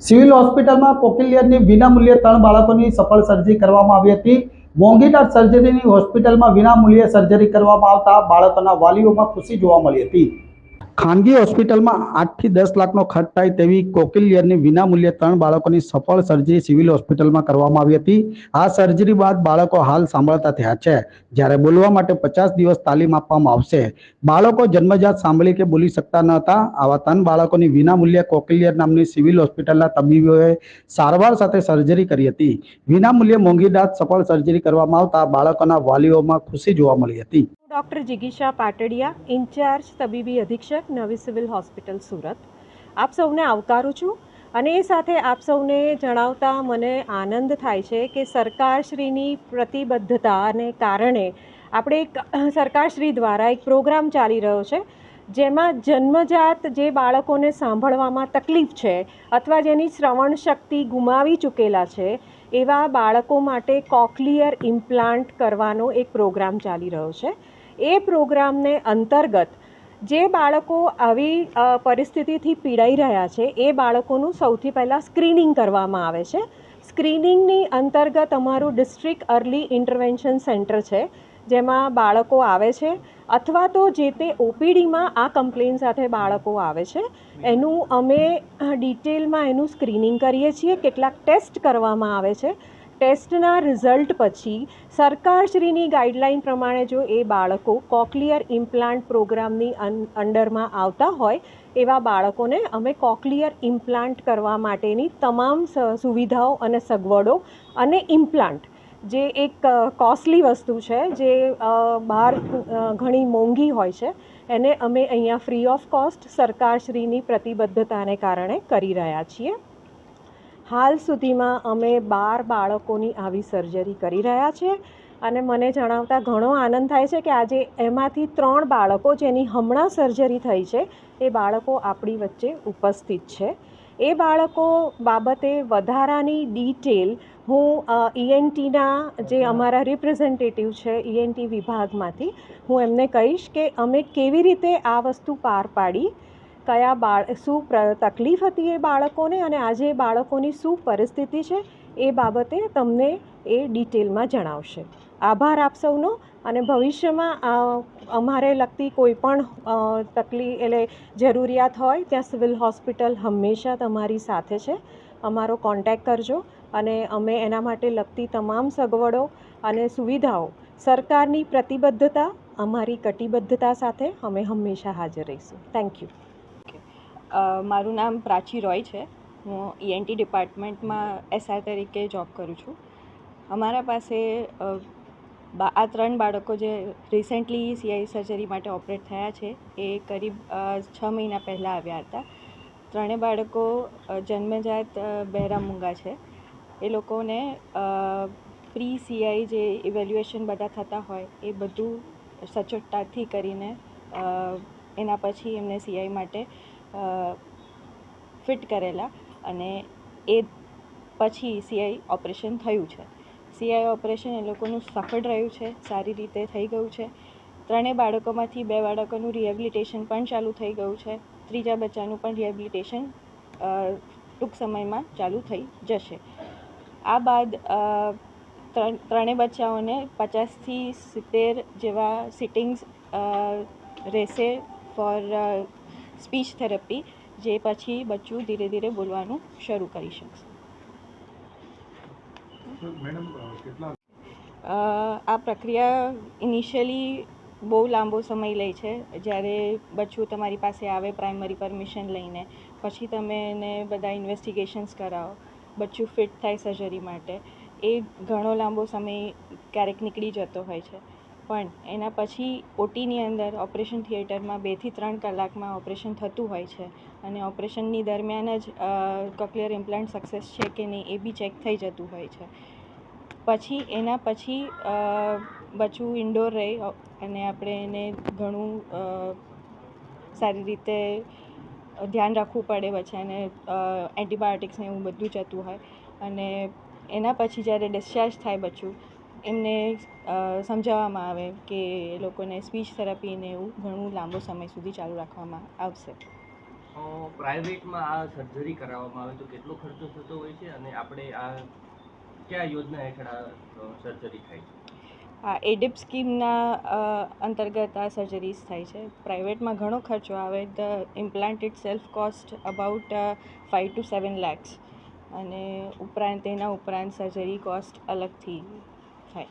Civil હોસ્પિટલમાં કોકિલિયરની વિનામૂલ્યે 3 બાળકોની સફળ સર્જરી કરવામાં આવી હતી। મોંઘીદાટ સર્જરીની હોસ્પિટલમાં વિનામૂલ્યે સર્જરી કરવામાં આવતા બાળકોના વાલીઓમાં ખુશી જોવા મળી હતી। ખાનગી હોસ્પિટલમાં 8 થી 10 લાખનો ખર્ચ થાય તેવી કોકિલિયરની વિનામૂલ્યે 3 બાળકોની સફળ સર્જરી સિવિલ હોસ્પિટલમાં કરવામાં આવી હતી। આ સર્જરી બાદ બાળકો હાલ સાંભળતા થયા છે, જ્યારે બોલવા માટે 50 દિવસ તાલીમ આપવામાં આવશે। બાળકો જન્મજાત સાંભળી કે બોલી શકતા ન હતા। આવા 3 બાળકોની વિનામૂલ્યે કોકિલિયર નામની સિવિલ હોસ્પિટલના તબીબોએ સારવાર સાથે સર્જરી કરી હતી। વિનામૂલ્યે મોંઘીદાટ સફળ સર્જરી કરવામાં આવતા બાળકોના વાલીઓમાં ખુશી જોવા મળી હતી। डॉक्टर जिगीशा पाटड़िया, इंचार्ज तबीबी अधीक्षक नवी सिविल हॉस्पिटल सूरत। आप सौने आवकारूँ छूँ અને એ સાથે આપ સૌને જણાવતા મને આનંદ થાય છે કે સરકારશ્રીની પ્રતિબદ્ધતાને કારણે આપણે સરકારશ્રી દ્વારા એક પ્રોગ્રામ ચાલી રહ્યો છે, જેમાં જન્મજાત જે બાળકોને સાંભળવામાં તકલીફ છે અથવા જેની શ્રવણ શક્તિ ગુમાવી ચૂકેલા છે એવા બાળકો માટે કોક્લિયર ઇમ્પ્લાન્ટ કરવાનો એક પ્રોગ્રામ ચાલી રહ્યો છે। એ પ્રોગ્રામને અંતર્ગત જે બાળકો આવી પરિસ્થિતિથી પીડાઈ રહ્યા છે એ બાળકોનું સૌથી પહેલાં સ્ક્રીનિંગ કરવામાં આવે છે। સ્ક્રીનિંગની અંતર્ગત અમારું ડિસ્ટ્રિક્ટ અર્લી ઇન્ટરવેન્શન સેન્ટર છે, જેમાં બાળકો આવે છે અથવા તો જે તે ઓપીડીમાં આ કમ્પ્લેન સાથે બાળકો આવે છે એનું અમે ડિટેલમાં એનું સ્ક્રીનિંગ કરીએ છીએ। કેટલાક ટેસ્ટ કરવામાં આવે છે। ટેસ્ટના રિઝલ્ટ પછી સરકારશ્રીની ગાઈડલાઇન પ્રમાણે જો એ બાળકો કોક્લિયર ઇમ્પ્લાન્ટ પ્રોગ્રામની અંડરમાં આવતા હોય એવા બાળકોને અમે કોક્લિયર ઇમ્પ્લાન્ટ કરવા માટેની તમામ સુવિધાઓ અને સગવડો અને ઇમ્પ્લાન્ટ જે એક કોસ્ટલી વસ્તુ છે, જે બહાર ઘણી મોંઘી હોય છે, એને અમે અહીંયા ફ્રી ઓફ કોસ્ટ સરકારશ્રીની પ્રતિબદ્ધતાને કારણે કરી રહ્યા છીએ। હાલ સુધીમાં અમે 12 બાળકોની આવી સર્જરી કરી રહ્યા છીએ અને મને જણાવતા ઘણો આનંદ થાય છે કે આજે એમાંથી 3 બાળકો જેની હમણાં સર્જરી થઈ છે એ બાળકો આપણી વચ્ચે ઉપસ્થિત છે। એ બાળકો બાબતે વધારાની ડિટેલ હું ઈએનટીના જે અમારા રિપ્રેઝેન્ટેટિવ છે ઈએનટી વિભાગમાંથી હું એમને કહીશ કે અમે કેવી રીતે આ વસ્તુ પાર પાડી, કયા શું તકલીફ હતી એ બાળકોને અને આજે એ બાળકોની શું પરિસ્થિતિ છે એ બાબતે તમને એ ડિટેલમાં જણાવશે। આભાર આપ સૌનો અને ભવિષ્યમાં અમારે લગતી કોઈ પણ તકલીફ એટલે જરૂરિયાત હોય ત્યાં સિવિલ હોસ્પિટલ હંમેશા તમારી સાથે છે। અમારો કોન્ટેક્ટ કરજો અને અમે એના માટે લગતી તમામ સગવડો અને સુવિધાઓ સરકારની પ્રતિબદ્ધતા અમારી કટિબદ્ધતા સાથે અમે હંમેશા હાજર રહીશું। Thank you. મારું નામ પ્રાચી રોય છે। હું ઈએનટી ડિપાર્ટમેન્ટમાં એસઆર તરીકે જોબ કરું છું। અમારા પાસે આ 3 બાળકો જે રિસેન્ટલી સીઆઈ સર્જરી માટે ઓપરેટ થયા છે એ કરીબ 6 મહિના પહેલાં આવ્યા હતા। 3 બાળકો જન્મજાત બહેરા મૂંગા છે। એ લોકોને પ્રી સીઆઈ જે ઇવેલ્યુએશન બધા થતા હોય એ બધું સચોટતાથી કરીને એના પછી એમને સીઆઈ માટે ફિટ કરેલા અને એ પછી સીઆઈ ઓપરેશન થયું છે। સીઆઈ ઓપરેશન એ લોકોનું સફળ રહ્યું છે, સારી રીતે થઈ ગયું છે। 3 બાળકોમાંથી 2 બાળકોનું રિહેબિલિટેશન પણ ચાલુ થઈ ગયું છે। ત્રીજા બચ્ચાનું પણ રિહેબિલિટેશન ટૂંક સમયમાં ચાલુ થઈ જશે। આ બાદ 3 બચ્ચાઓને 50 થી 70 જેવા સિટિંગ્સ રહેશે ફોર સ્પીચ થેરપી, જે પછી બચ્ચું ધીરે ધીરે બોલવાનું શરૂ કરી શકશે। આ પ્રક્રિયા ઇનિશિયલી બહુ લાંબો સમય લે છે। જ્યારે બચ્ચું તમારી પાસે આવે પ્રાઇમરી પરમિશન લઈને, પછી તમે એને બધા ઇન્વેસ્ટિગેશન્સ કરાવો, બચ્ચું ફિટ થાય સર્જરી માટે, એ ઘણો લાંબો સમય ક્યારેક નીકળી જતો હોય છે। પણ એના પછી ઓટીની અંદર ઓપરેશન થિયેટરમાં 2 થી 3 કલાકમાં ઓપરેશન થતું હોય છે અને ઓપરેશનની દરમિયાન જ કોક્લિયર ઇમ્પ્લાન્ટ સક્સેસ છે કે નહીં એ બી ચેક થઈ જતું હોય છે। પછી એના પછી બચ્ચું ઇન્ડોર રહે અને આપણે એને ઘણું સારી રીતે ધ્યાન રાખવું પડે બચ્ચાને, એન્ટીબાયોટિક્સને એવું બધું જતું હોય અને એના પછી જ્યારે ડિસ્ચાર્જ થાય બચ્ચું એમને સમજાવવામાં આવે કે એ લોકોને સ્પીચ થેરાપીને એવું ઘણું લાંબો સમય સુધી ચાલુ રાખવામાં આવશે। પ્રાઇવેટમાં આ સર્જરી કરાવવામાં આવે તો કેટલો ખર્ચો થતો હોય છે અને આપણે આ કયા યોજના હેઠળ આ સર્જરી થાય છે? આ એડિપ સ્કીમના અંતર્ગત આ સર્જરીઝ થાય છે. પ્રાઇવેટમાં ઘણો ખર્ચો આવે. The implant it self cost about 5 to 7 lakhs અને ઉપરાંત એના ઉપરાંત સર્જરી કોસ્ટ અલગથી થાય.